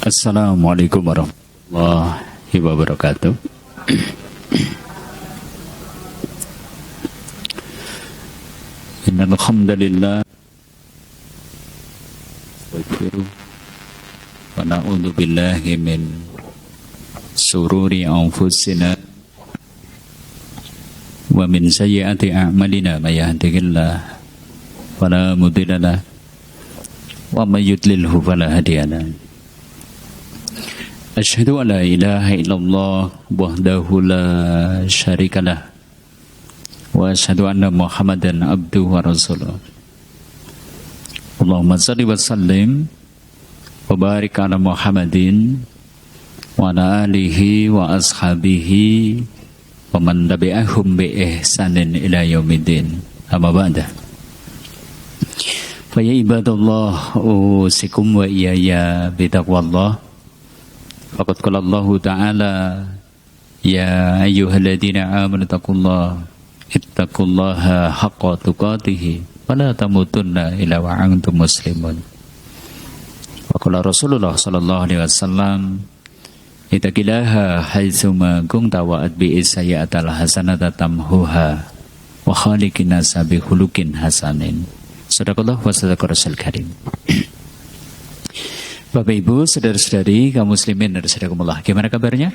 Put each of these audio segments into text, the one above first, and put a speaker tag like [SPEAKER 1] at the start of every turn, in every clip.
[SPEAKER 1] Assalamualaikum warahmatullahi wabarakatuh. Innal hamdalillah wa na'udzu billahi min sururi anfusina wa min sayyiati a'malina may yahdihillahu fala mudilla lahu wa may yudlilhu fala hadiya lahu. Asyhadu an la ilaha illallah wahdahu la syarikalah wa asyhadu anna Muhammadan abduhu wa rasuluh. Allahumma shalli wa sallim wa barik ala Muhammadin wa ala alihi wa ashabihi wa man tabi'ahum bi ihsanin ila yaumiddin. Amma ba'da. Fa ya ibadallah usikum wa iyaya bi taqwallah. Faqad qala Allah Ta'ala ya ayyuhalladzina amanu taqullaha ittaqullaha haqqa tuqatih wa la tamutunna illa wa antum muslimun. Wa qala Rasulullah sallallahu alaihi wasallam ittaqillaha haitsuma kunta wa atbi'is sayyi'atal hasanata tamhuha wa khaliqin nasa bi khuluqin hasanin. Sadaqallah wa sadaqa Rasul Karim. Bapak Ibu, saudara-saudari, kaum muslimin dan saudarakumullah, gimana kabarnya?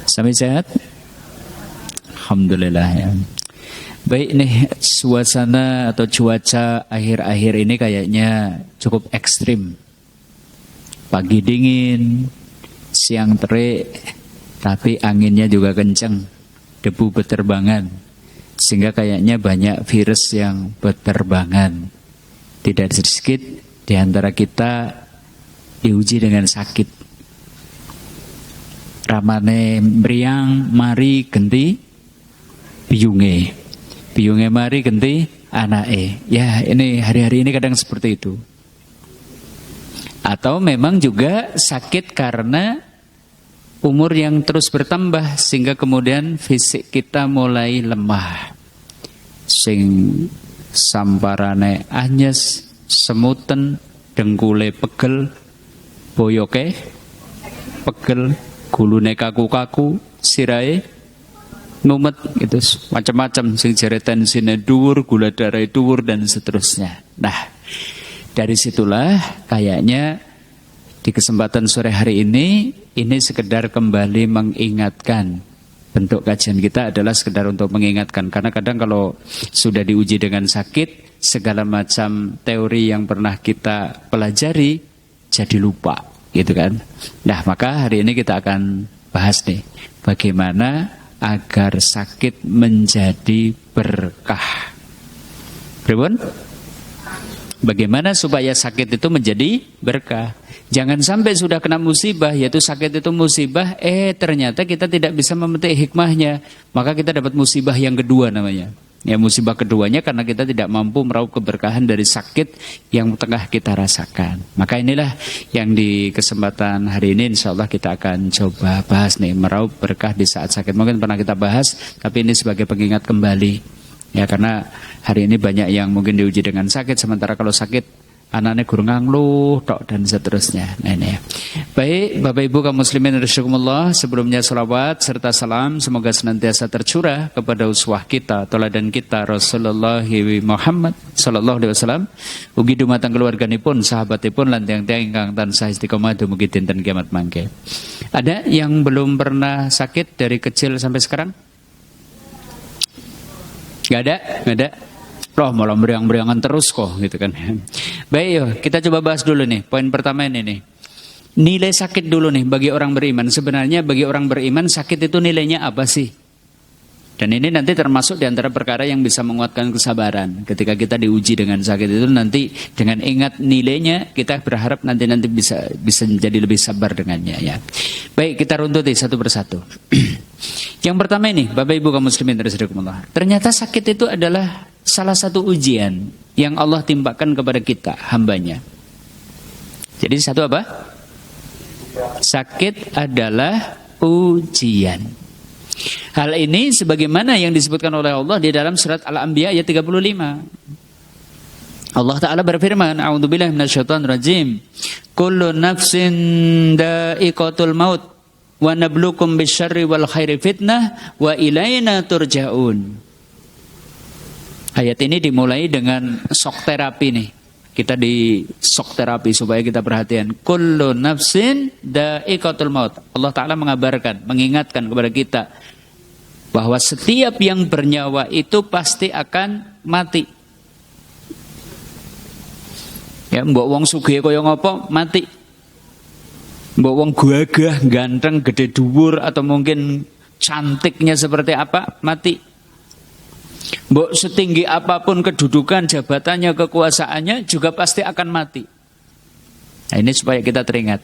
[SPEAKER 1] Sampai sehat? Alhamdulillah ya. Baik nih, suasana atau cuaca akhir-akhir ini kayaknya cukup ekstrim. Pagi dingin, siang terik, tapi anginnya juga kencang, debu berterbangan, sehingga kayaknya banyak virus yang berterbangan. Tidak sedikit di antara kita diuji dengan sakit. Ramane mriyang mari genti biyunge. Biyunge mari genti anake. Ya, ini hari-hari ini kadang seperti itu. Atau memang juga sakit karena umur yang terus bertambah sehingga kemudian fisik kita mulai lemah. Sing samparane anyes, semuten, dengkule pegel, boyoke pegel, gulune kaku-kaku, sirahe mumet gitu, macam-macam sing jare tensine dhuwur, gula darah dhuwur dan seterusnya. Nah, dari situlah kayaknya di kesempatan sore hari ini sekedar kembali mengingatkan. Bentuk kajian kita adalah sekedar untuk mengingatkan, karena kadang kalau sudah diuji dengan sakit, segala macam teori yang pernah kita pelajari jadi lupa, gitu kan. Nah, maka hari ini kita akan bahas nih, bagaimana agar sakit menjadi berkah. Pripun? Bagaimana supaya sakit itu menjadi berkah? Jangan sampai sudah kena musibah, yaitu sakit itu musibah, ternyata kita tidak bisa memetik hikmahnya, maka kita dapat musibah yang kedua namanya. Ya, musibah keduanya karena kita tidak mampu meraup keberkahan dari sakit yang tengah kita rasakan. Maka inilah yang di kesempatan hari ini insya Allah kita akan coba bahas nih, meraup berkah di saat sakit. Mungkin pernah kita bahas, tapi ini sebagai pengingat kembali. Ya, karena hari ini banyak yang mungkin diuji dengan sakit, sementara kalau sakit anaknya guru ngangluh tok dan seterusnya. Nah, ini ya. Baik, Bapak Ibu kaum muslimin rahimakumullah, sebelumnya selawat serta salam semoga senantiasa tercurah kepada uswah kita, teladan kita Rasulullah Muhammad sallallahu alaihi wasallam, ugi dumateng keluarganipun, sahabatipun lan tiyang-tiyang ingkang tansah istiqomah dumugi dinten kiamat mangke. Ada yang belum pernah sakit dari kecil sampai sekarang? Gak ada? Gak ada? Loh, malah meriang-meriangan terus kok gitu kan. Baik, yuk kita coba bahas dulu nih. Poin pertama ini nih. Nilai sakit dulu nih bagi orang beriman. Sebenarnya bagi orang beriman sakit itu nilainya apa sih? Dan ini nanti termasuk di antara perkara yang bisa menguatkan kesabaran. Ketika kita diuji dengan sakit itu nanti dengan ingat nilainya, kita berharap nanti bisa menjadi lebih sabar dengannya ya. Baik, kita runtuti satu persatu. Yang pertama ini, Bapak Ibu kaum muslimin rahimakumullah. Ternyata sakit itu adalah salah satu ujian yang Allah timpakan kepada kita, hambanya. Jadi satu apa? Sakit adalah ujian. Hal ini sebagaimana yang disebutkan oleh Allah di dalam surat Al-Anbiya ayat 35. Allah Ta'ala berfirman, a'udzubillahi minasyaitonir rajim. Kullu nafsin dha'iqatul maut wa nabluukum bisyarri wal khairi fitnah wa ilaina turja'un. Ayat ini dimulai dengan shock terapi nih. Kita di shock terapi supaya kita perhatian. Kullu nafsin dha'iqatul maut. Allah Ta'ala mengabarkan, mengingatkan kepada kita bahwa setiap yang bernyawa itu pasti akan mati. Ya, mbok wong sugih kaya ngopo mati. Mbok wong gagah, ganteng, gede dhuwur atau mungkin cantiknya seperti apa, mati. Mbok setinggi apapun kedudukan, jabatannya, kekuasaannya juga pasti akan mati. Nah, ini supaya kita teringat.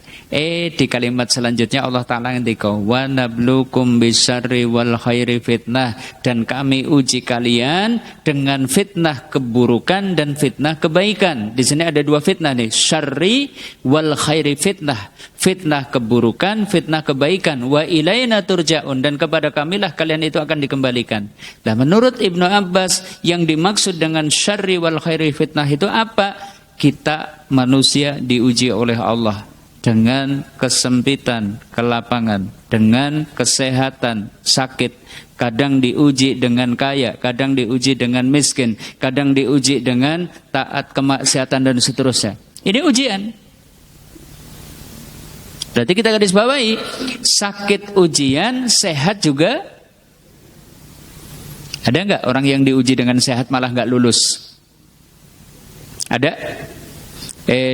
[SPEAKER 1] Di kalimat selanjutnya Allah Ta'ala ngendika, wa nabluukum bisyarri wal khairi fitnah, dan kami uji kalian dengan fitnah keburukan dan fitnah kebaikan. Di sini ada dua fitnah nih, syarri wal khairi fitnah. Fitnah keburukan, fitnah kebaikan. Wa ilaina turja'un, dan kepada kamilah kalian itu akan dikembalikan. Nah, menurut Ibnu Abbas yang dimaksud dengan syarri wal khairi fitnah itu apa? Kita manusia diuji oleh Allah dengan kesempitan, kelapangan, dengan kesehatan, sakit. Kadang diuji dengan kaya, kadang diuji dengan miskin, kadang diuji dengan taat kemaksiatan dan seterusnya. Ini ujian. Berarti kita garis bawahi, sakit ujian, sehat juga. Ada enggak orang yang diuji dengan sehat malah enggak lulus? Ada?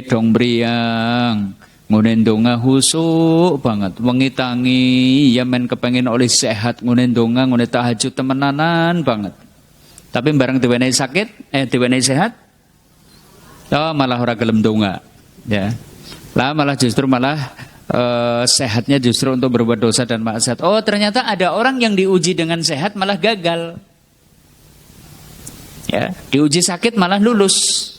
[SPEAKER 1] Dong briang ngunen donga husuk banget, wengi tangi ya men kepengin oleh sehat, ngunen donga ngunen tahajud temenanan banget. Tapi bareng diwenehi sakit, diwenehi sehat, malah ora gelem donga, ya. Lah malah justru sehatnya justru untuk berbuat dosa dan maksiat. Oh, ternyata ada orang yang diuji dengan sehat malah gagal. Ya, diuji sakit malah lulus.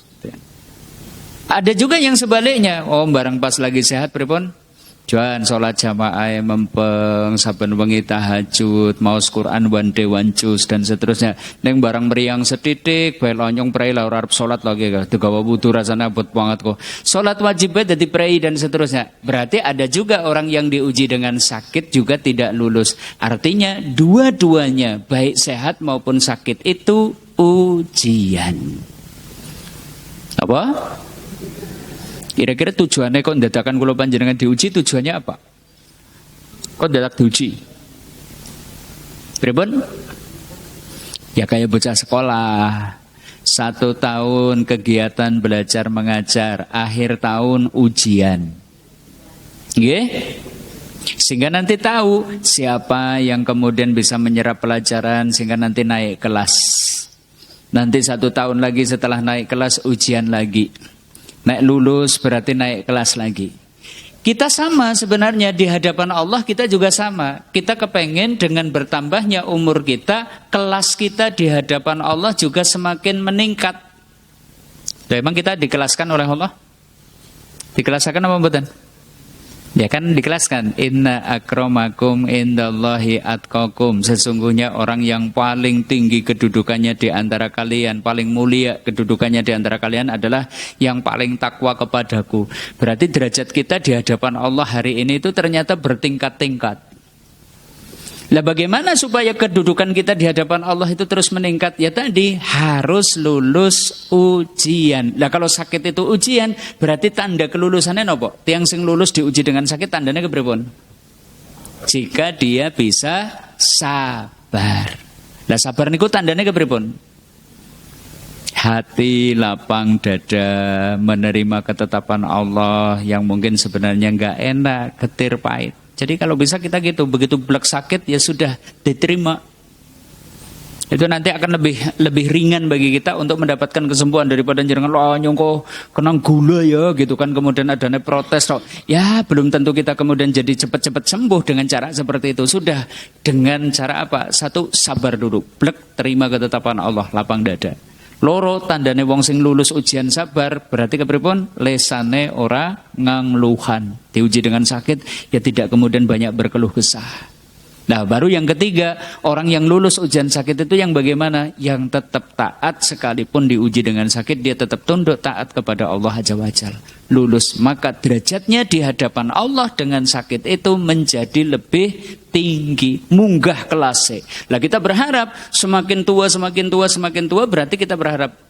[SPEAKER 1] Ada juga yang sebaliknya. Oh, barang pas lagi sehat pripun? Juan sholat jamaah mempeng, saben wengi tahajud, maos Quran wan dewan juz dan seterusnya. Neng barang meriang setitik, bae lonyong prei lah ora arep salat lagi ka. Digawa wudu rasane abot banget kok. Salat wajib dadi prei dan seterusnya. Berarti ada juga orang yang diuji dengan sakit juga tidak lulus. Artinya dua-duanya baik sehat maupun sakit itu ujian. Apa? Kira-kira tujuannya kok ndadakan kula panjenengan diuji, tujuannya apa? Kok dadak diuji? Pripun? Ya kayak bocah sekolah. 1 tahun kegiatan belajar mengajar, akhir tahun ujian. Nggih? Sehingga nanti tahu siapa yang kemudian bisa menyerap pelajaran sehingga nanti naik kelas. Nanti 1 tahun lagi setelah naik kelas ujian lagi. Naik lulus berarti naik kelas lagi. Kita sama sebenarnya di hadapan Allah, kita juga sama. Kita kepengen dengan bertambahnya umur kita, kelas kita di hadapan Allah juga semakin meningkat. Emang kita dikelaskan oleh Allah? Dikelaskan apa mboten? Ya kan dikelaskan, inna akramakum indallahi atqakum. Sesungguhnya orang yang paling tinggi kedudukannya di antara kalian, paling mulia kedudukannya di antara kalian adalah yang paling takwa kepadaku. Berarti derajat kita di hadapan Allah hari ini itu ternyata bertingkat-tingkat. Lah bagaimana supaya kedudukan kita di hadapan Allah itu terus meningkat? Ya tadi harus lulus ujian. Lah kalau sakit itu ujian, berarti tanda kelulusannya nopo? Tiang sing lulus diuji dengan sakit tandanya kepripun? Jika dia bisa sabar. Lah sabar niku tandanya kepripun? Hati lapang dada menerima ketetapan Allah yang mungkin sebenarnya enggak enak, getir pahit. Jadi kalau bisa kita gitu, begitu blek sakit ya sudah diterima. Itu nanti akan lebih ringan bagi kita untuk mendapatkan kesembuhan daripada jenengan nyongko kena gula ya gitu kan, kemudian adanya protes. Ya belum tentu kita kemudian jadi cepat-cepat sembuh dengan cara seperti itu. Sudah dengan cara apa? 1, sabar dulu, blek terima ketetapan Allah, lapang dada. Loro, tandane wong sing lulus ujian sabar, berarti kepripun? Lesane ora ngangluhan. Diuji dengan sakit, ya tidak kemudian banyak berkeluh kesah. Nah, baru yang ketiga, orang yang lulus ujian sakit itu yang bagaimana? Yang tetap taat sekalipun diuji dengan sakit, dia tetap tunduk taat kepada Allah Azza wa Jalla. Lulus, maka derajatnya di hadapan Allah dengan sakit itu menjadi lebih tinggi, munggah kelasnya. Lah kita berharap semakin tua berarti kita berharap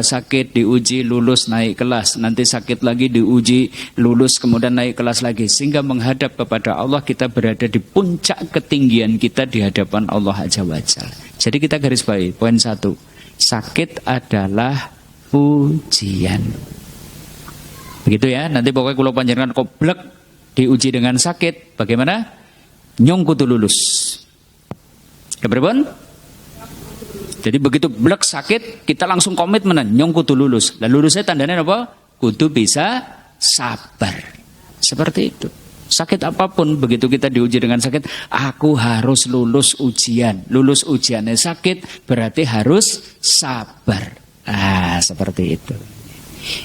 [SPEAKER 1] sakit diuji lulus naik kelas, nanti sakit lagi diuji lulus kemudian naik kelas lagi, sehingga menghadap kepada Allah kita berada di puncak ketinggian kita di hadapan Allah Azza wa Jalla. Jadi kita garis bawahi poin 1, sakit adalah ujian. Begitu ya, nanti pokoknya kalau panjenengan koblek diuji dengan sakit, bagaimana? Nyong kudu lulus. Keberapun? Jadi begitu blek sakit, kita langsung komitmen, nyong kudu lulus. Lalu lulusnya tandanya apa? Kudu bisa sabar. Seperti itu. Sakit apapun, begitu kita diuji dengan sakit, aku harus lulus ujian. Lulus ujiannya sakit, berarti harus sabar. Seperti itu.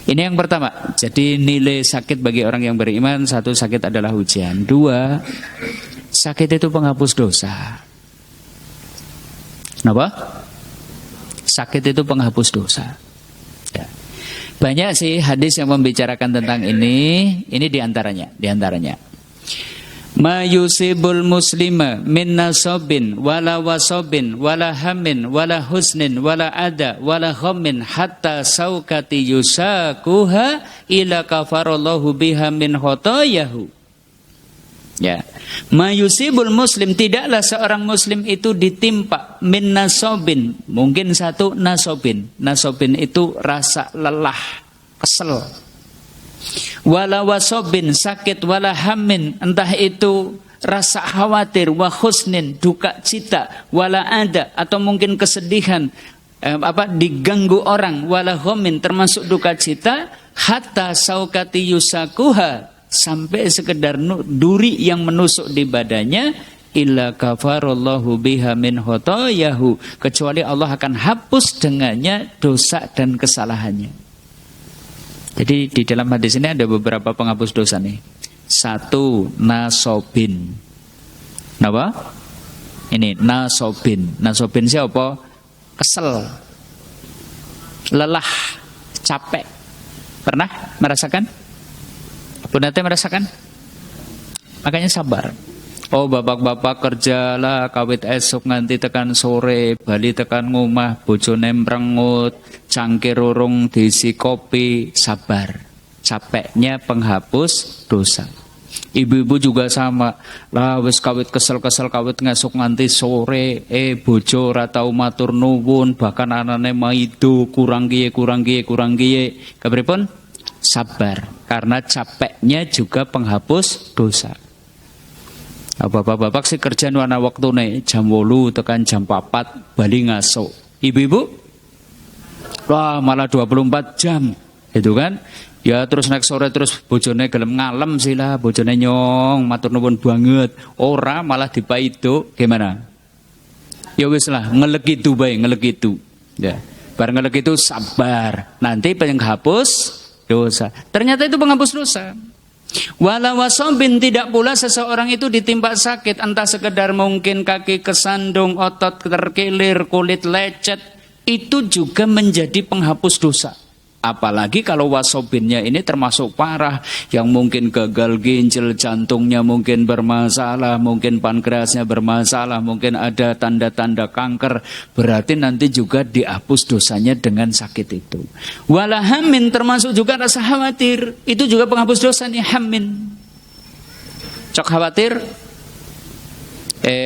[SPEAKER 1] Ini yang pertama. Jadi nilai sakit bagi orang yang beriman, 1, sakit adalah ujian. 2, sakit itu penghapus dosa. Kenapa? Sakit itu penghapus dosa. Ya. Banyak sih hadis yang membicarakan tentang ini diantaranya. Ma yusibul muslima min nasabin wala wasabin wala hamin wala husnin wala ada wala ghammin hatta saukati yusakuha ila kafarallahu biha min khotoyahu. Ya. Mayusibul muslim, tidaklah seorang muslim itu ditimpa min nasobin. Mungkin 1 nasobin. Nasobin itu rasa lelah, kesel. Wala wasobin, sakit, wala hamin, entah itu rasa khawatir, wa khusnin, duka cita, wala ada, atau mungkin kesedihan, diganggu orang, wala ghamin, termasuk duka cita, hatta saukati yusakuha, sampai sekedar duri yang menusuk di badannya, illa kafarallahu biha min khotoyahu, kecuali Allah akan hapus dengannya dosa dan kesalahannya. Jadi di dalam hadis ini ada beberapa penghapus dosa nih. 1, nasobin. Kenapa? Ini nasobin. Nasobin siapa? Kesel, lelah, capek. Pernah merasakan? Punate merasakan? Makanya sabar. Oh, bapak-bapak kerjalah kawit esok nganti tekan sore, bali tekan ngomah, bojone mrengut, cangkir urung diisi kopi, sabar. Capeknya penghapus dosa. Ibu-ibu juga sama. Lah wis kawit kesel-kesel kawit ngesuk nganti sore, bojo ora tau matur nuwun, bahkan anane maido kurang kiye. Kepripun? Sabar, karena capeknya juga penghapus dosa. Bapak-bapak sih kerja wana waktune jam 8 tekan jam 4 bali ngasuk. Ibu-ibu wah malah 24 jam. Itu kan? Ya terus naik sore terus bojone gelem ngalem sih lah, bojone nyong matur nuwun banget. Ora malah dipaido gimana? Ya wis lah ngelegitu bae, ngelegitu. Ya. Bareng ngelegitu sabar. Nanti penghapus dosa. Ternyata itu penghapus dosa. Wala wasabin, tidak pula seseorang itu ditimpa sakit, entah sekedar mungkin kaki kesandung, otot terkilir, kulit lecet, itu juga menjadi penghapus dosa. Apalagi kalau wasobinnya ini termasuk parah, yang mungkin gagal ginjal, jantungnya mungkin bermasalah, mungkin pankreasnya bermasalah, mungkin ada tanda-tanda kanker, berarti nanti juga dihapus dosanya dengan sakit itu. Wala hamin, termasuk juga rasa khawatir, itu juga penghapus dosa nih, hamin. Cok khawatir,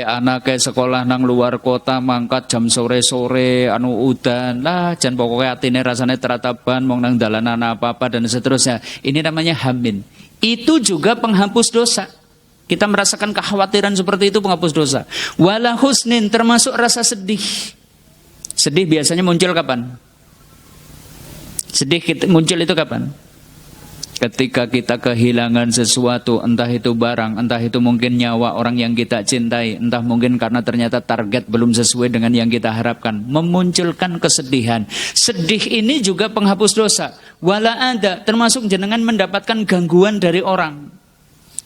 [SPEAKER 1] anaknya sekolah nang luar kota mangkat jam sore-sore udan lah jan pokoknya atine rasanya terataban mau nang dalanan apa-apa dan seterusnya. Ini namanya hamin. Itu juga penghapus dosa. Kita merasakan kekhawatiran seperti itu penghapus dosa. Wala husnin, termasuk rasa sedih. Sedih biasanya muncul kapan? Sedih muncul itu kapan? Ketika kita kehilangan sesuatu, entah itu barang, entah itu mungkin nyawa orang yang kita cintai, entah mungkin karena ternyata target belum sesuai dengan yang kita harapkan, memunculkan kesedihan. Sedih ini juga penghapus dosa. Wala ada, termasuk jenengan mendapatkan gangguan dari orang.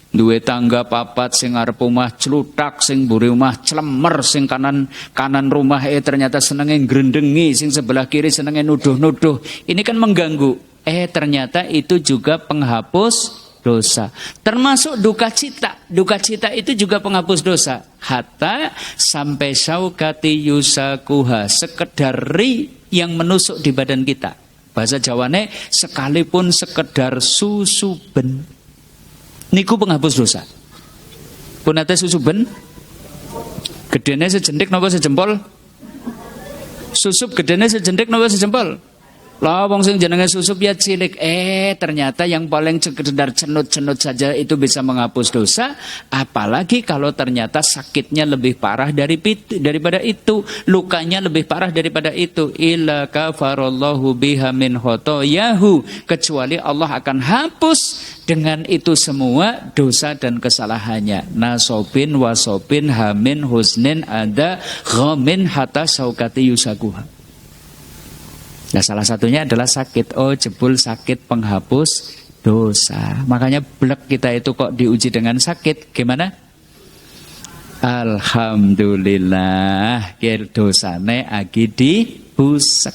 [SPEAKER 1] Duwe tangga papat sing arep omah cluthak, sing mburi omah clemer, sing kanan rumah ternyata senenge ngrendengi, sing sebelah kiri senenge nuduh-nuduh. Ini kan mengganggu. Ternyata itu juga penghapus dosa. Termasuk duka cita. Duka cita itu juga penghapus dosa. Hatta sampai syaukati yusakuha, sekedar ri yang menusuk di badan kita. Bahasa Jawane sekalipun sekedar susuben. Niku penghapus dosa. Punate susuben gedene sejentik napa sejempol? Susup gedene sejentik napa sejempol? Lah wong sing jenenge susup ya cilik. Ternyata yang paling sekedar cenut-cenut saja itu bisa menghapus dosa, apalagi kalau ternyata sakitnya lebih parah daripada itu, lukanya lebih parah daripada itu. Illa kafarallahu biha min khotoyahu, kecuali Allah akan hapus dengan itu semua dosa dan kesalahannya. Nasobin wasobin hamin husnin ada ghamin hatta saukati yusakuha. Nah, salah satunya adalah sakit. Jebul sakit penghapus dosa. Makanya blek kita itu kok diuji dengan sakit. Gimana? Alhamdulillah, dosane agi dibusek.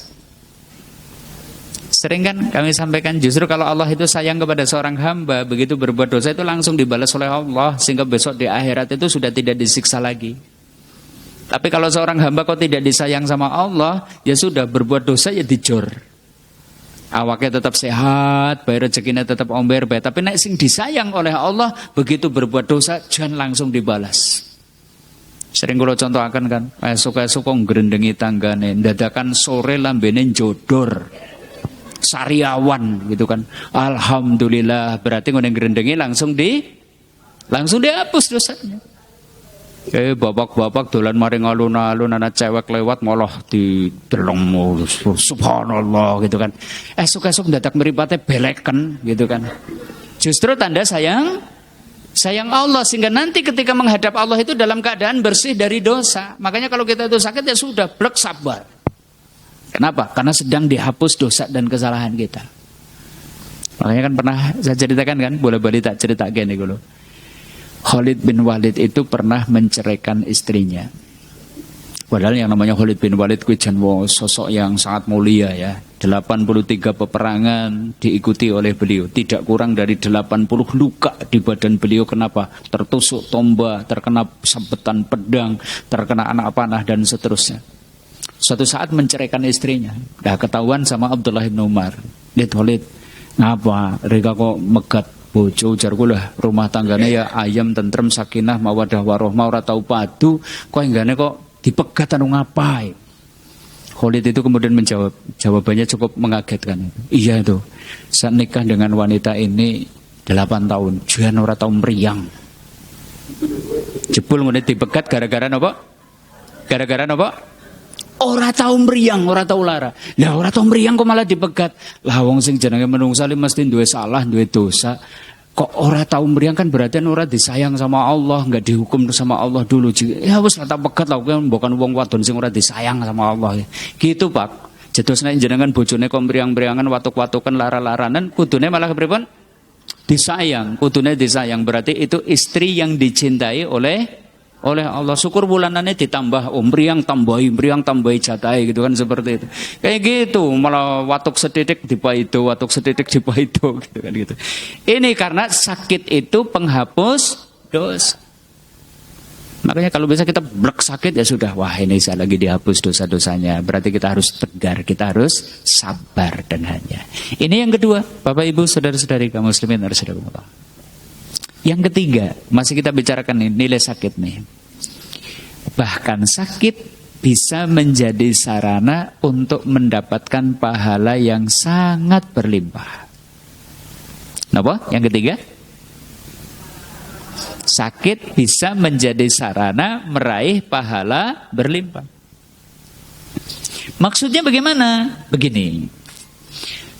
[SPEAKER 1] Sering kan kami sampaikan, justru kalau Allah itu sayang kepada seorang hamba, begitu berbuat dosa itu langsung dibalas oleh Allah, sehingga besok di akhirat itu sudah tidak disiksa lagi. Tapi kalau seorang hamba kok tidak disayang sama Allah, ya sudah, berbuat dosa ya dijor. Awaknya tetap sehat, bayar rezekinya tetap omber, bayar. Tapi nek sing disayang oleh Allah, begitu berbuat dosa jangan langsung dibalas. Sering kalau contohkan kan, esuk-esuk kok ngrendengi tanggane, dadakan sore lambene jodor. Sariawan gitu kan. Alhamdulillah, berarti ngene ngrendengi langsung dihapus dosanya. Bapak-bapak dolan maring alun-alun, anak cewek lewat malah dideleng, subhanallah gitu kan. Esuk-esuk dadak mripate beleken gitu kan. Justru tanda sayang Allah, sehingga nanti ketika menghadap Allah itu dalam keadaan bersih dari dosa. Makanya kalau kita itu sakit ya sudah, blek, sabar. Kenapa? Karena sedang dihapus dosa dan kesalahan kita. Makanya kan pernah saya ceritakan kan, boleh-boleh tak cerita gini dulu. Khalid bin Walid itu pernah menceraikan istrinya. Padahal yang namanya Khalid bin Walid kuwi sosok yang sangat mulia ya. 83 peperangan diikuti oleh beliau. Tidak kurang dari 80 luka di badan beliau. Kenapa? Tertusuk tombak, terkena sabetan pedang, terkena anak panah dan seterusnya. Suatu saat menceraikan istrinya. Dah ketahuan sama Abdullah bin Umar. Lihat Khalid, ngapa reka kok megat bojo, ujarku lah rumah tangganya ya ayam, tentrem, sakinah, mawadah, warohmah, ora tau padu, kok enggaknya kok dipegat anu ngapai. Khalid itu kemudian menjawab, jawabannya cukup mengagetkan. Iya tuh, saat nikah dengan wanita ini 8 tahun, jangan ora tau meriang. Jebul kemudian dipegat gara-gara napa? Gara-gara napa? Ora tau meriang, ora tau lara. Lah ora tau meriang kok malah dipegat. Lah wong sing jenenge menungsa mesti duwe salah, duwe dosa. Kok ora tau meriang kan berarti ora disayang sama Allah, enggak dihukum sama Allah dulu. Ya wis tak pegat lah, bukan wong wadon sing ora disayang sama Allah. Gitu, Pak. Jedos nek jenengan bojone kok meriang-meriangan, watuk-watukan, lara-laranan, kudune malah pripun? Disayang, kudune disayang. Berarti itu istri yang dicintai oleh Allah. Syukur bulanannya ditambah meriang tambahi jatahe gitu kan, seperti itu. Kayak gitu, malah watuk setitik dipaido, watuk setitik dipaido gitu kan gitu. Ini karena sakit itu penghapus dosa. Makanya kalau bisa kita blek sakit ya sudah, wah ini saya lagi dihapus dosa-dosanya. Berarti kita harus tegar, kita harus sabar dan hanya. Ini yang kedua, Bapak Ibu, saudara-saudari kaum muslimin harus ada. Yang ketiga, masih kita bicarakan nih, nilai sakit nih. Bahkan sakit bisa menjadi sarana untuk mendapatkan pahala yang sangat berlimpah. Kenapa? Yang ketiga, sakit bisa menjadi sarana meraih pahala berlimpah. Maksudnya bagaimana? Begini.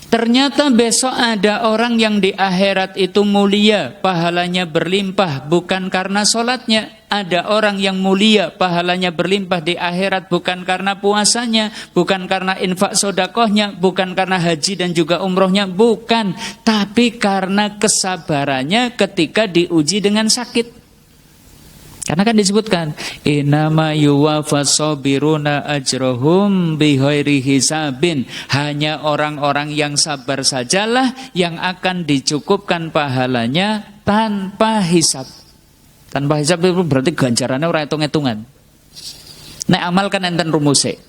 [SPEAKER 1] Ternyata besok ada orang yang di akhirat itu mulia, pahalanya berlimpah bukan karena sholatnya. Ada orang yang mulia, pahalanya berlimpah di akhirat bukan karena puasanya, bukan karena infak sodakohnya, bukan karena haji dan juga umrohnya, bukan. Tapi karena kesabarannya ketika diuji dengan sakit. Karena kan disebutkan innama yuwaffas sabiruna ajrohum bighairi hisabin. Hanya orang-orang yang sabar sajalah yang akan dicukupkan pahalanya tanpa hisab. Tanpa hisab itu berarti ganjarannya ora hitung-hitungan. Nek amal kan enten rumuse.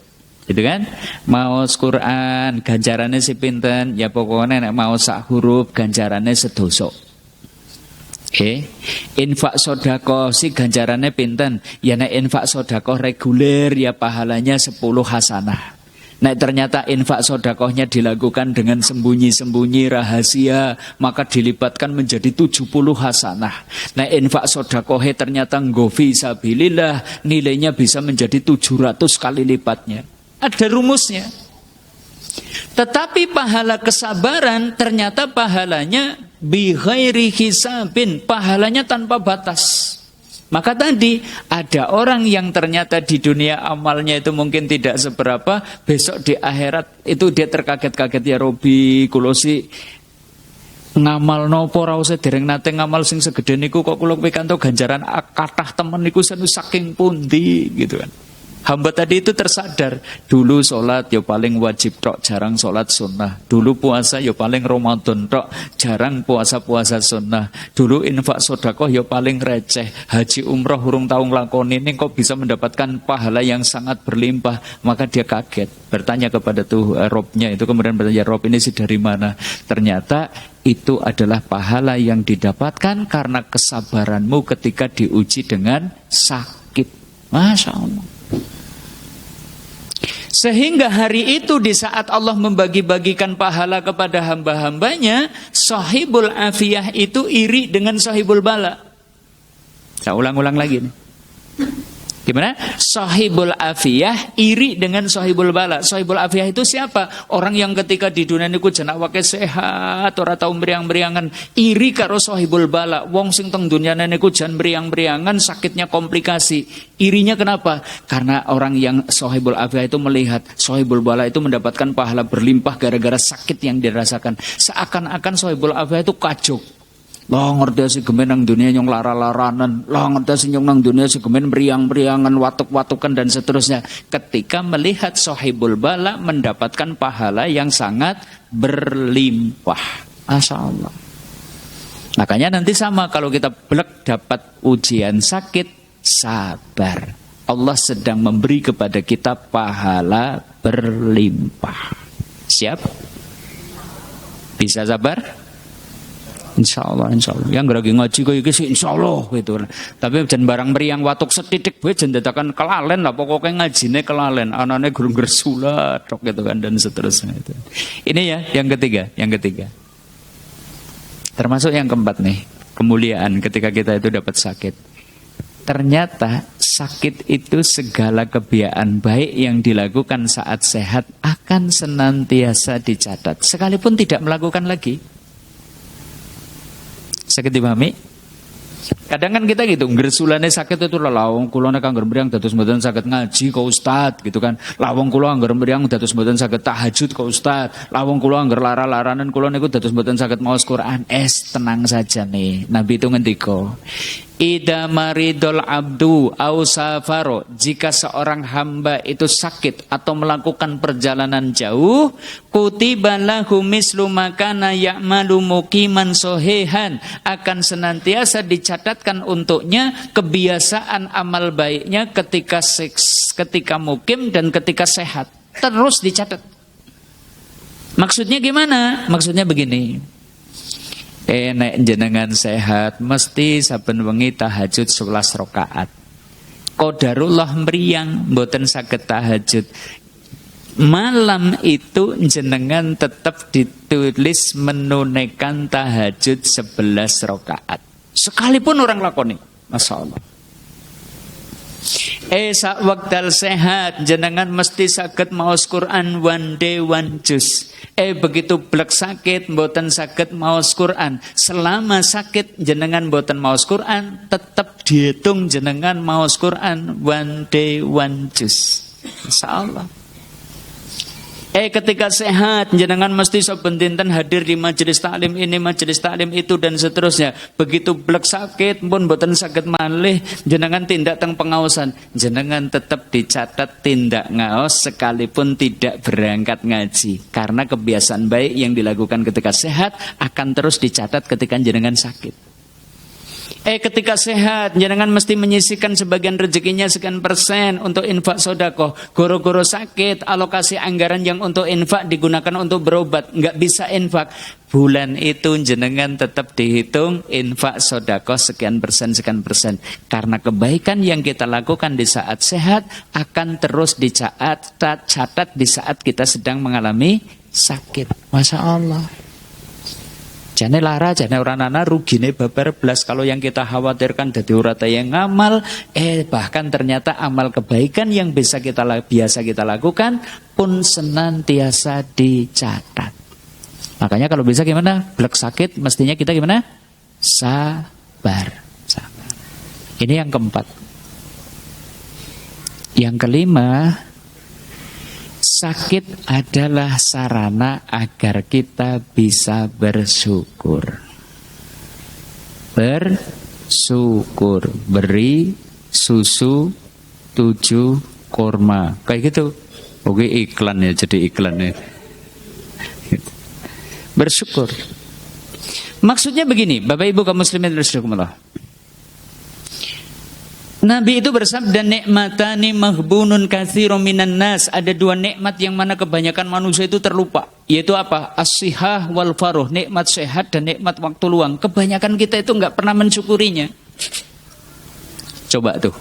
[SPEAKER 1] Gitu kan? Maos Quran ganjarannya si pinten, ya pokoknya nek mau sak huruf ganjarannya sedoso. Infak sodako si ganjarannya pinten, ya nek infak sodako reguler ya pahalanya 10 hasanah. Nek ternyata infak sodakohnya dilakukan dengan sembunyi-sembunyi rahasia, maka dilibatkan menjadi 70 hasanah. Nek infak sodakohnya ternyata nggofi sabilillah, nilainya bisa menjadi 700 kali lipatnya. Ada rumusnya. Tetapi pahala kesabaran ternyata pahalanya bi ghairi hisabin, pahalanya tanpa batas. Maka tadi ada orang yang ternyata di dunia amalnya itu mungkin tidak seberapa, besok di akhirat itu dia terkaget-kaget, ya Robi kulosi ngamal nopo ra usah dereng nate ngamal sing segede niku kok kula pikantuk ganjaran kathah temen niku saking pundi gitu kan. Hamba tadi itu tersadar, dulu sholat ya paling wajib tok, jarang sholat sunnah. Dulu puasa ya paling Ramadan tok, jarang puasa-puasa sunnah. Dulu infak sodakoh ya paling receh. Haji umroh hurung tahu nglakoni, ini kok bisa mendapatkan pahala yang sangat berlimpah. Maka dia kaget, bertanya kepada Robnya itu, kemudian bertanya, Rob ini sih dari mana? Ternyata itu adalah pahala yang didapatkan karena kesabaranmu ketika diuji dengan sakit. Masya Allah. Sehingga hari itu di saat Allah membagi-bagikan pahala kepada hamba-hambanya, sahibul afiyah itu iri dengan sahibul bala. Saya ulang-ulang lagi nih. Gimana? Sahibul afiyah iri dengan sahibul bala. Sahibul afiyah itu siapa? Orang yang ketika di dunia niku jenak wake sehat, ora tau meriang-meriangan, iri karo sahibul bala. Wong sing teng dunyane niku jan meriang-meriangan, sakitnya komplikasi. Irinya kenapa? Karena orang yang sahibul afiyah itu melihat sahibul bala itu mendapatkan pahala berlimpah gara-gara sakit yang dirasakan. Seakan-akan sahibul afiyah itu kacuk. Lah ngerti si gemen nang dunia nyong lara-laranan, lah ngerti si nyong nang dunia si gemen meriang-meriangan, watuk-watukan dan seterusnya. Ketika melihat sahibul bala mendapatkan pahala yang sangat berlimpah. Masya Allah. Makanya nanti sama kalau kita blek dapat ujian sakit, sabar. Allah sedang memberi kepada kita pahala berlimpah. Siap? Bisa sabar? Insya Allah. Yang lagi ngaji kok iki sih insya Allah gitu. Tapi jan barang meriang watuk setitik bae jan dadakan kelalen lah, pokoknya ngajine kelalen, anane gurung gersulat tok gitu kan dan seterusnya itu. Ini ya yang ketiga. Termasuk yang keempat nih, kemuliaan ketika kita itu dapat sakit. Ternyata sakit itu segala kebiasaan baik yang dilakukan saat sehat akan senantiasa dicatat sekalipun tidak melakukan lagi. Sakit dipahami? Kadang kan kita gitu, gersulane sakit itu lawang kulone kangger mriyang dados mboten saged ngaji ka ustad gitu kan. Lawang kula angger mriyang dados mboten saged tahajud ka ustad. Lawang kula angger lara-laranen kula niku dados mboten saged maos Quran. Tenang saja nih. Nabi itu ngendika, Ida maridul abdu au safaro, jika seorang hamba itu sakit atau melakukan perjalanan jauh, kutiba lahu mislu makana ya'malu muqiman sohehan, akan senantiasa dicatatkan untuknya kebiasaan amal baiknya ketika mukim dan ketika sehat, terus dicatat. Maksudnya gimana? Maksudnya begini. Nek jenengan sehat mesti saben wengi tahajud 11 rakaat. Qadarullah mriyang mboten saged tahajud. Malam itu jenengan tetap ditulis menunaikan tahajud 11 rakaat. Sekalipun orang lakoni. Masya Allah. Sak wekdal sehat jenengan mesti saged maos Quran one day one juz. Begitu blek sakit mboten saged maos Quran. Selama sakit jenengan mboten maos Quran, tetap dihitung jenengan maos Quran one day one juz. Insyaallah. Ketika sehat jenengan mesti saben dinten hadir di majelis taklim ini, majelis taklim itu dan seterusnya. Begitu blek sakit pun mboten saged malih jenengan tindak teng pengaosan, jenengan tetap dicatat tindak ngaos sekalipun tidak berangkat ngaji. Karena kebiasaan baik yang dilakukan ketika sehat akan terus dicatat ketika jenengan sakit. Ketika sehat, jenengan mesti menyisihkan sebagian rezekinya sekian persen untuk infak sodakoh. Goro-goro sakit, alokasi anggaran yang untuk infak digunakan untuk berobat. Nggak bisa infak. Bulan itu jenengan tetap dihitung infak sodakoh sekian persen. Karena kebaikan yang kita lakukan di saat sehat akan terus dicatat di saat kita sedang mengalami sakit. Masya Allah. Jane lara, jane ora nana rugine babar blas. Kalau yang kita khawatirkan dadi ora yang ngamal, bahkan ternyata amal kebaikan yang biasa kita lakukan pun senantiasa dicatat. Makanya kalau bisa gimana? Blek sakit mestinya kita gimana? Sabar. Ini yang keempat. Yang kelima, sakit adalah sarana agar kita bisa bersyukur. Bersyukur, beri susu 7 kurma. Kayak gitu. Oke, iklan ya, jadi iklan ya. Bersyukur. Maksudnya begini, Bapak Ibu kaum muslimin rahimakumullah. Nabi itu bersabda, nikmatani maghbunun katsirum minan nas. Ada 2 nikmat yang mana kebanyakan manusia itu terlupa. Yaitu apa? As-sihah wal faruh. Nikmat sehat dan nikmat waktu luang. Kebanyakan kita itu enggak pernah mensyukurinya. Coba tuh.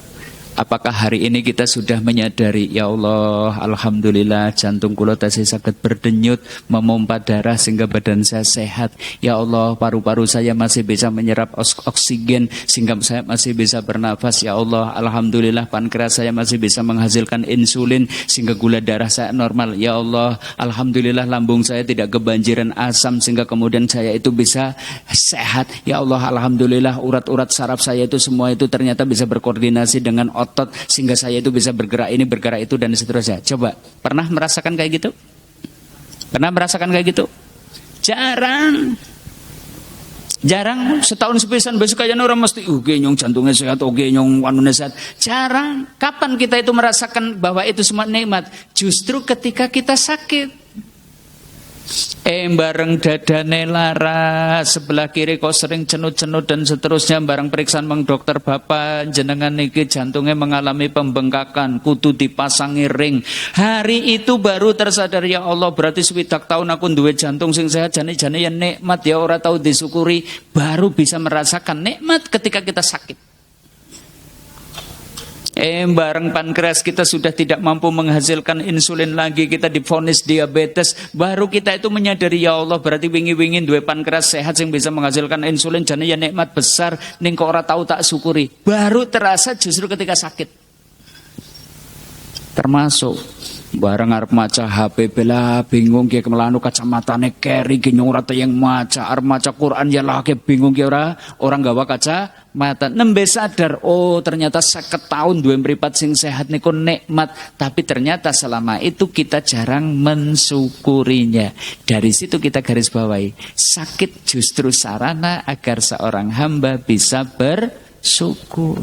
[SPEAKER 1] Apakah hari ini kita sudah menyadari, ya Allah, alhamdulillah jantung kula tasih saged berdenyut, memompa darah sehingga badan saya sehat. Ya Allah, paru-paru saya masih bisa menyerap oksigen sehingga saya masih bisa bernafas. Ya Allah, alhamdulillah pankreas saya masih bisa menghasilkan insulin sehingga gula darah saya normal. Ya Allah, alhamdulillah lambung saya tidak kebanjiran asam sehingga kemudian saya itu bisa sehat. Ya Allah, alhamdulillah urat-urat saraf saya itu semua itu ternyata bisa berkoordinasi dengan otot sehingga saya itu bisa bergerak ini, bergerak itu dan seterusnya. Coba, pernah merasakan kayak gitu? Pernah merasakan kayak gitu? Jarang. Setahun sepisan besok kayaknya orang mesti nyong jantungnya sehat, nyong anune sehat. Jarang. Kapan kita itu merasakan bahwa itu semua nikmat? Justru ketika kita sakit. Bareng dadane lara, sebelah kiri kok sering cenut-cenut dan seterusnya. Bareng periksaan mang dokter, bapak jenengan niki jantungnya mengalami pembengkakan, kudu dipasangi ring. Hari itu baru tersadar, ya Allah, berarti 7 tahun aku duwe jantung sing sehat. Jane-jane ya nikmat ya, ora tahu disyukuri. Baru bisa merasakan nikmat ketika kita sakit. Bareng pankreas kita sudah tidak mampu menghasilkan insulin lagi, kita divonis diabetes, baru kita itu menyadari, ya Allah, berarti wingi-wingi duwe pankreas sehat yang bisa menghasilkan insulin, jane ya nikmat besar ning kok ora tahu tak syukuri. Baru terasa justru ketika sakit. Termasuk bareng arep maca HP bela bingung ki kemelanu kacamatane keri ki nyong ora yang maca, arep maca Quran ya lagi bingung ki orang gawa kaca mata. Nembe sadar, oh ternyata 50 tahun duwe mripat sing sehat niku nikmat, tapi ternyata selama itu kita jarang mensyukurinya. Dari situ kita garis bawahi, sakit justru sarana agar seorang hamba bisa bersyukur.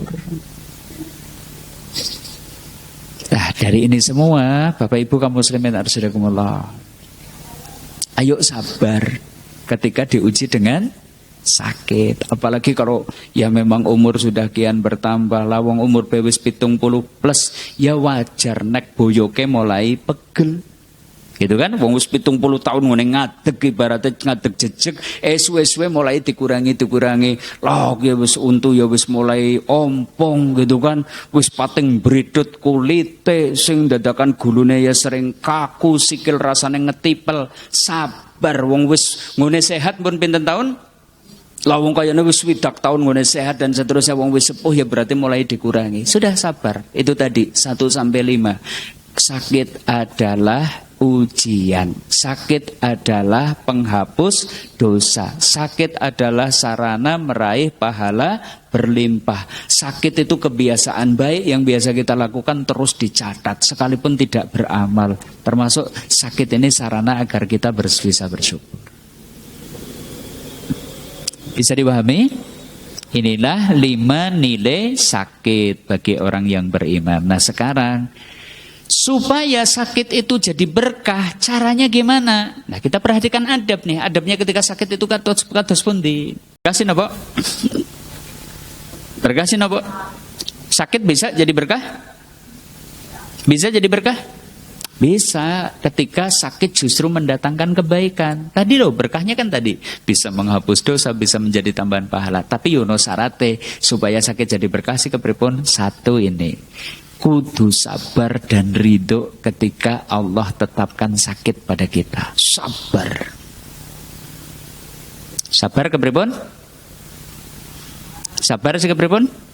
[SPEAKER 1] Nah, dari ini semua, Bapak Ibu kaum muslimin arsyadakumullah, ayo sabar ketika diuji dengan sakit. Apalagi kalau ya memang umur sudah kian bertambah, lawang umur wis 70 plus, ya wajar nek boyoke mulai pegel. Gitu kan, wong wis 70 tahun ngene ngadeg, ibaratnya ngadeg jejeg, suwe-suwe mulai dikurangi. Lah ya wis untu ya wis mulai ompong gitu kan, wis pating bridut kulite sing dadakan gulune ya sering kaku, sikil rasane ngetipel. Sabar, wong wis ngene sehat pun pinten tahun? Lawung kayane wis 20 tahun ngene sehat dan seterusnya wong wis sepuh ya berarti mulai dikurangi. Sudah sabar. Itu tadi 1 sampai 5. Sakit adalah ujian. Sakit adalah penghapus dosa. Sakit adalah sarana meraih pahala berlimpah. Sakit itu kebiasaan baik yang biasa kita lakukan terus dicatat sekalipun tidak beramal. Termasuk sakit ini sarana agar kita bisa bersyukur. Bisa dipahami? Inilah 5 nilai sakit bagi orang yang beriman. Nah sekarang supaya sakit itu jadi berkah, caranya gimana? Nah kita perhatikan adab nih. Adabnya ketika sakit itu kados pundi. Berkah napa? Berkah napa? Sakit bisa jadi berkah? Bisa jadi berkah? Bisa ketika sakit justru mendatangkan kebaikan. Tadi loh berkahnya kan tadi bisa menghapus dosa, bisa menjadi tambahan pahala. Tapi yono sarate supaya sakit jadi berkah sih kepripun? 1 ini. Kudu sabar dan ridho ketika Allah tetapkan sakit pada kita. Sabar. Sabar kepripun? Sabar sih kepripun?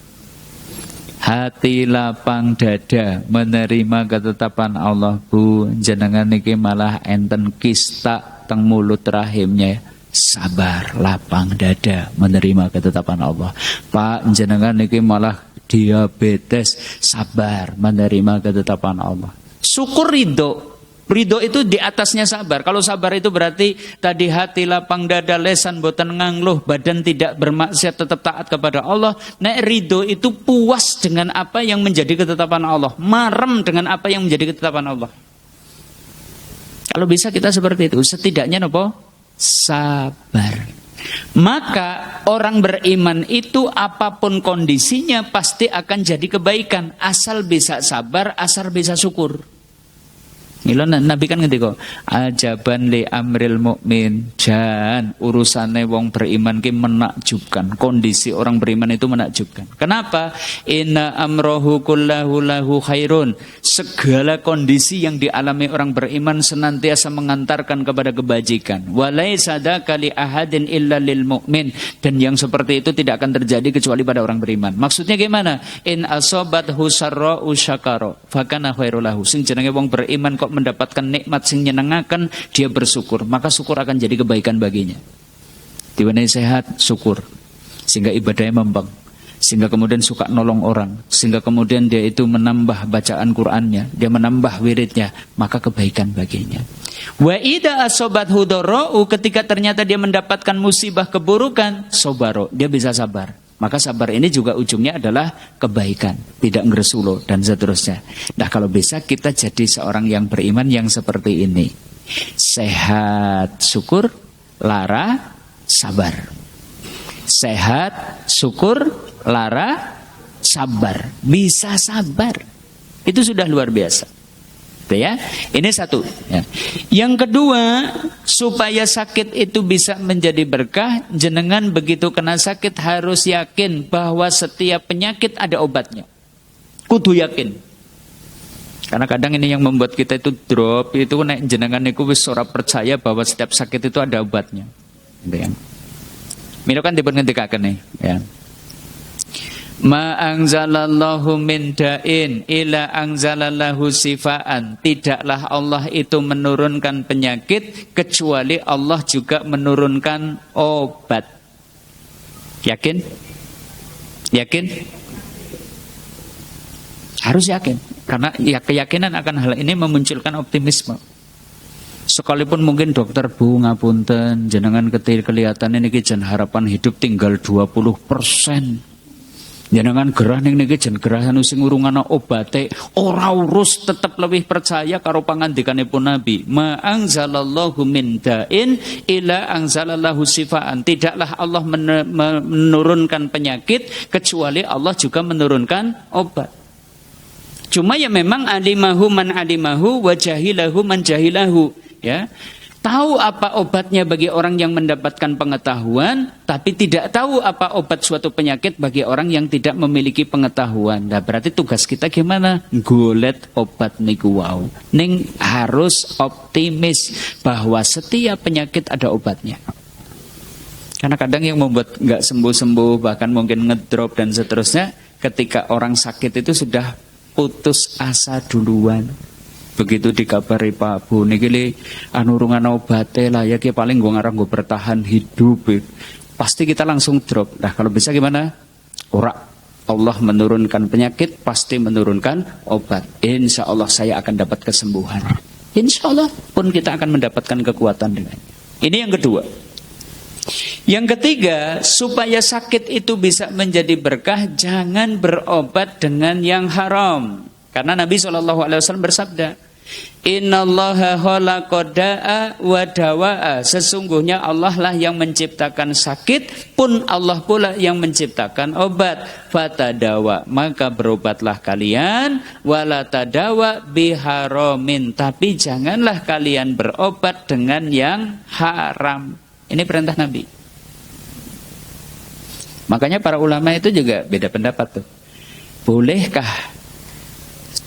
[SPEAKER 1] Hati lapang dada menerima ketetapan Allah. Bu, jenengan niki malah enten kista teng mulut rahimnya. Sabar, lapang dada menerima ketetapan Allah. Pak, jenengan niki malah diabetes, sabar menerima ketetapan Allah. Syukur ridho. Ridho itu di atasnya sabar. Kalau sabar itu berarti tadi hati lapang dada, lesan boten ngangluh, badan tidak bermaksiat, tetap taat kepada Allah. Nek ridho itu puas dengan apa yang menjadi ketetapan Allah, marem dengan apa yang menjadi ketetapan Allah. Kalau bisa kita seperti itu, setidaknya nopo? Sabar. Maka orang beriman itu apapun kondisinya pasti akan jadi kebaikan, asal bisa sabar, asal bisa syukur. Mila Nabi kan ngendika, ajaban li amril mukmin, jan urusane wong beriman ki menakjubkan. Kondisi orang beriman itu menakjubkan. Kenapa? Inna amrohu kullahu lahu khairun. Segala kondisi yang dialami orang beriman senantiasa mengantarkan kepada kebajikan. Walaisa dzaka li ahadin illa lil mukmin. Dan yang seperti itu tidak akan terjadi kecuali pada orang beriman. Maksudnya gimana? In asobathu sarra'u syakara fakana khairul lahu. Sing jenenge wong beriman kok mendapatkan nikmat sing nyenengaken, dia bersyukur, maka syukur akan jadi kebaikan baginya. Diwenehi sehat, syukur, sehingga ibadahnya membang, sehingga kemudian suka nolong orang, sehingga kemudian dia itu menambah bacaan Qur'annya, dia menambah wiridnya, maka kebaikan baginya. Wa idza asobathu dharra'u, ketika ternyata dia mendapatkan musibah keburukan, sobaro, dia bisa sabar. Maka sabar ini juga ujungnya adalah kebaikan, tidak ngresulo dan seterusnya. Nah kalau bisa kita jadi seorang yang beriman yang seperti ini. Sehat, syukur, lara, sabar. Sehat, syukur, lara, sabar. Bisa sabar. Itu sudah luar biasa. Ya, ini 1 ya. Yang kedua, supaya sakit itu bisa menjadi berkah, jenengan begitu kena sakit harus yakin bahwa setiap penyakit ada obatnya. Kudu yakin. Karena kadang ini yang membuat kita itu drop, itu nek jenengan niku wis ora percaya bahwa setiap sakit itu ada obatnya. Gitu ya. Mila kan dipun ngendikaken nih, ya. Ma anzalallahu min da'in ila anzalallahu sifaan. Tidaklah Allah itu menurunkan penyakit kecuali Allah juga menurunkan obat. Yakin? Yakin? Harus yakin. Karena ya, keyakinan akan hal ini memunculkan optimisme. Sekalipun mungkin dokter bu ngapunten jenengan kelihatan ini jan harapan hidup tinggal 20%. Jenengan gerah ning niki jen gerah anu sing urung ana obate, ora urus tetep lebih percaya karo pangandikanipun Nabi. Ma anzalallahu min da'in ila anzalallahu sifaan. Tidaklah Allah menurunkan penyakit kecuali Allah juga menurunkan obat. Cuma ya memang alimahu man alimahu wa jahilahu man jahilahu, ya. Tahu apa obatnya bagi orang yang mendapatkan pengetahuan, tapi tidak tahu apa obat suatu penyakit bagi orang yang tidak memiliki pengetahuan. Nah, berarti tugas kita gimana? Golet obat niku wau. Ning harus optimis bahwa setiap penyakit ada obatnya. Karena kadang yang membuat nggak sembuh-sembuh, bahkan mungkin ngedrop dan seterusnya, ketika orang sakit itu sudah putus asa duluan. Begitu dikabari Pak Bu, niki anurungan obate lah ya, paling gue ngarang gue bertahan hidup. Pasti kita langsung drop. Nah kalau bisa gimana? Ora. Allah menurunkan penyakit, pasti menurunkan obat. Insya Allah saya akan dapat kesembuhan. Insya Allah pun kita akan mendapatkan kekuatan dengan. Ini yang kedua. Yang ketiga, supaya sakit itu bisa menjadi berkah, jangan berobat dengan yang haram. Karena Nabi SAW bersabda, Innallaha khalaqa da'a wa dawa'a. Sesungguhnya Allah lah yang menciptakan sakit, pun Allah pula yang menciptakan obat. Fatadawa, maka berobatlah kalian. Wala tadawa biharamin, tapi janganlah kalian berobat dengan yang haram. Ini perintah Nabi. Makanya para ulama itu juga beda pendapat tuh. Bolehkah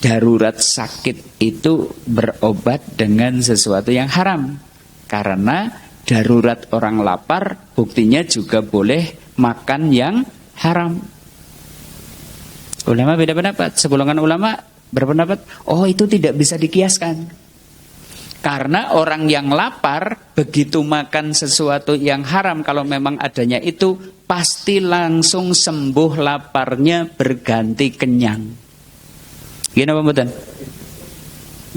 [SPEAKER 1] darurat sakit itu berobat dengan sesuatu yang haram? Karena darurat orang lapar buktinya juga boleh makan yang haram. Ulama beda pendapat. Segolongan ulama berpendapat, oh itu tidak bisa dikiaskan. Karena orang yang lapar begitu makan sesuatu yang haram, kalau memang adanya itu pasti langsung sembuh laparnya, berganti kenyang. Gini apa mboten?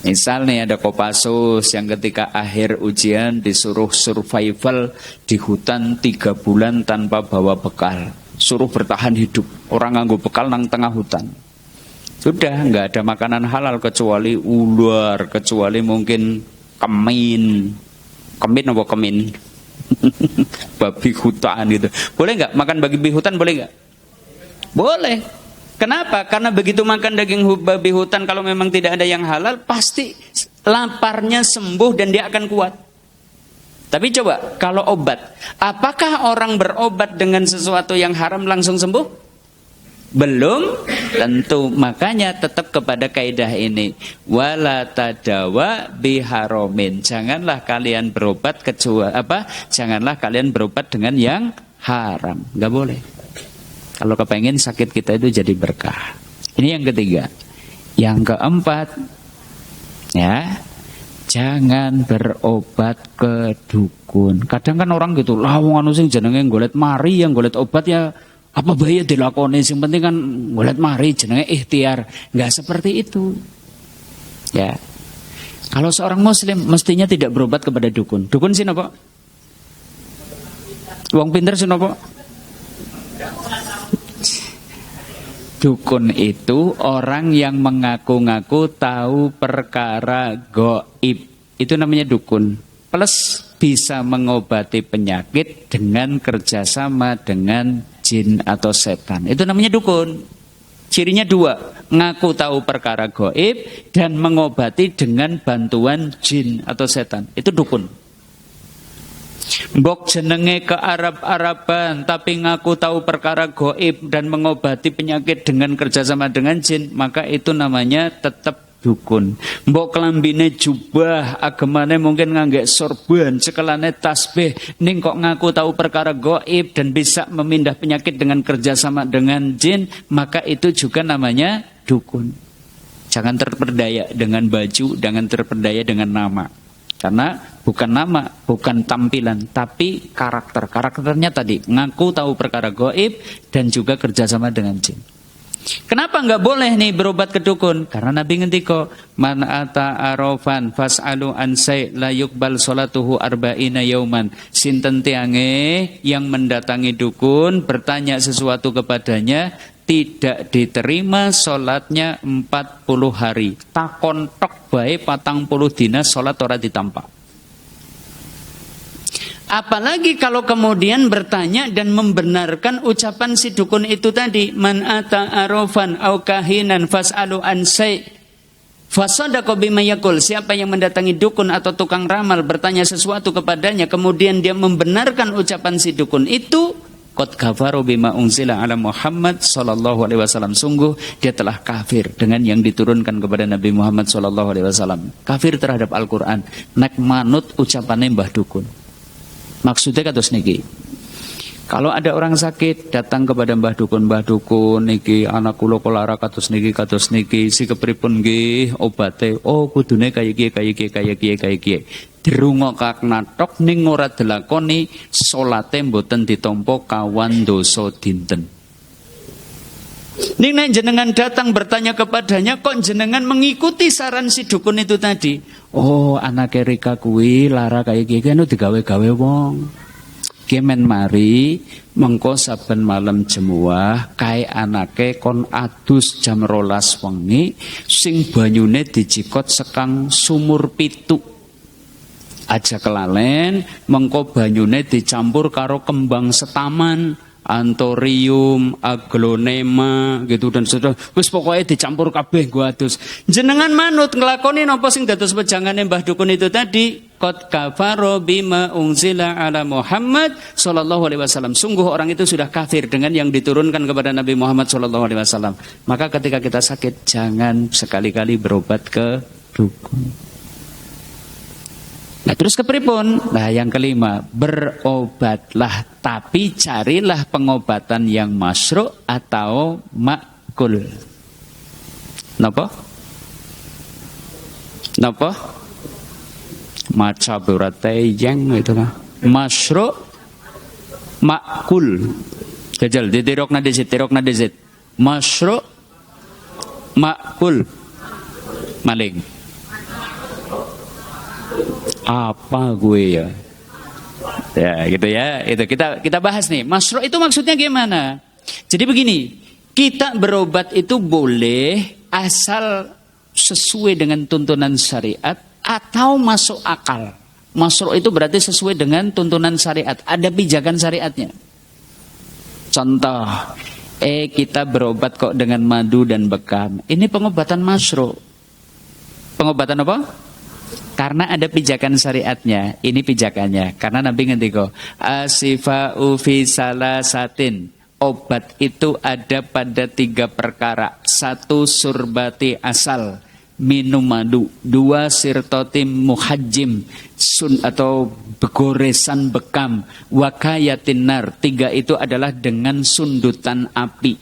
[SPEAKER 1] Misal nih ada Kopassus yang ketika akhir ujian disuruh survival di hutan 3 bulan tanpa bawa bekal, suruh bertahan hidup. Orang nganggo bekal nang tengah hutan. Sudah nggak ada makanan halal kecuali ular, kecuali mungkin kemin apa kemin? Babi hutan gitu. Boleh nggak makan babi hutan? Boleh nggak? Boleh. Kenapa? Karena begitu makan daging babi hutan, kalau memang tidak ada yang halal, pasti laparnya sembuh dan dia akan kuat. Tapi coba, kalau obat, apakah orang berobat dengan sesuatu yang haram langsung sembuh? Belum tentu. Makanya tetap kepada kaidah ini, wala tadawa biharomin. Janganlah kalian berobat Janganlah kalian berobat dengan yang haram. Nggak boleh. Kalau kepengen sakit kita itu jadi berkah. Ini yang ketiga. Yang keempat, ya, jangan berobat ke dukun. Kadang kan orang gitu, lah wong anu sing jenenge golet mari, yang golet obat ya apa bahaya dilakoni, yang penting kan golet mari, jenenge ikhtiar. Enggak seperti itu. Ya. Kalau seorang muslim mestinya tidak berobat kepada dukun. Dukun sih napa? Wong pinter sih napa? Dukun itu orang yang mengaku-ngaku tahu perkara gaib. Itu namanya dukun. Plus bisa mengobati penyakit dengan kerjasama dengan jin atau setan. Itu namanya dukun. Cirinya 2, ngaku tahu perkara gaib dan mengobati dengan bantuan jin atau setan. Itu dukun. Mbok jenenge ke Arab-Araban tapi ngaku tahu perkara gaib dan mengobati penyakit dengan kerjasama dengan jin, maka itu namanya tetap dukun. Mbok kelambine jubah, agamane mungkin ngangge sorban, cekelane tasbih, ning kok ngaku tahu perkara gaib dan bisa memindah penyakit dengan kerjasama dengan jin, maka itu juga namanya dukun. Jangan terperdaya dengan baju, jangan terperdaya dengan nama. Karena bukan nama, bukan tampilan, tapi karakter. Karakternya tadi, ngaku tahu perkara gaib dan juga kerjasama dengan jin. Kenapa nggak boleh nih berobat ke dukun? Karena Nabi ngendika, man ata arofan fas'alu ansai la yuqbal salatuhu arba'ina yauman. Sinten tiange yang mendatangi dukun, bertanya sesuatu kepadanya, tidak diterima sholatnya 40 hari. Takon tok bae 40 dina sholat ora ditampa. Apalagi kalau kemudian bertanya dan membenarkan ucapan si dukun itu tadi, man ata arofan au kahinan fas'alu ansai fasadaqa bima yaqul. Siapa yang mendatangi dukun atau tukang ramal, bertanya sesuatu kepadanya, kemudian dia membenarkan ucapan si dukun itu, qad kafaru bima unzila ala Muhammad sallallahu alaihi wasallam. Sungguh dia telah kafir dengan yang diturunkan kepada Nabi Muhammad sallallahu alaihi wasallam. Kafir terhadap Al-Qur'an, nek manut ucapane mbah dukun. Maksudnya kados niki. Kalau ada orang sakit datang kepada mbah dukun niki anak kula kolara kados niki si kepripun nggih obate oh kudune kaya kiye dirungokakna tok ning ora dilakoni salate mboten ditampa kawan dosa dinten. Ning nek jenengan datang bertanya kepadanya kok jenengan mengikuti saran si dukun itu tadi. Oh anake Rika kuwi lara kaya kiye anu digawe-gawe wong. Kemen mari mengko saben malam jemuah kae anake kon adus jam 12 wengi sing banyune dijikot sekang sumur pitu. Aja kelalen mengko banyune dicampur karo kembang setaman, antorium, aglonema gitu dan seterusnya. Wis pokoke dicampur kabeh gua adus. Jenengan manut nglakoni napa sing dados wejangane Mbah Dukun itu tadi? Qad kafara bima unzila ala Muhammad sallallahu alaihi wasallam. Sungguh orang itu sudah kafir dengan yang diturunkan kepada Nabi Muhammad sallallahu alaihi wasallam. Maka ketika kita sakit jangan sekali-kali berobat ke dukun. Nah terus kepripun? Nah yang kelima, berobatlah tapi carilah pengobatan yang masyru' atau makul. Napa? Napa? Maca berate yang itu kan. Masyru' makul. Jajal ditirokna dizit. Masyru' makul. Maling. Apa gue ya? Ya gitu ya. Itu kita bahas nih. Masyru' itu maksudnya gimana? Jadi begini, kita berobat itu boleh asal sesuai dengan tuntunan syariat atau masuk akal. Masyru' itu berarti sesuai dengan tuntunan syariat. Ada pijakan syariatnya. Contoh, kita berobat kok dengan madu dan bekam. Ini pengobatan masyru'. Pengobatan apa? Karena ada pijakan syariatnya. Ini pijakannya. Karena Nabi ngendika, asifa'u fi salasatin. Obat itu ada pada 3 perkara. 1 surbati asal, minum madu. 2 sirtotim muhajjim, atau goresan bekam. Wakayatin nar. 3 itu adalah dengan sundutan api.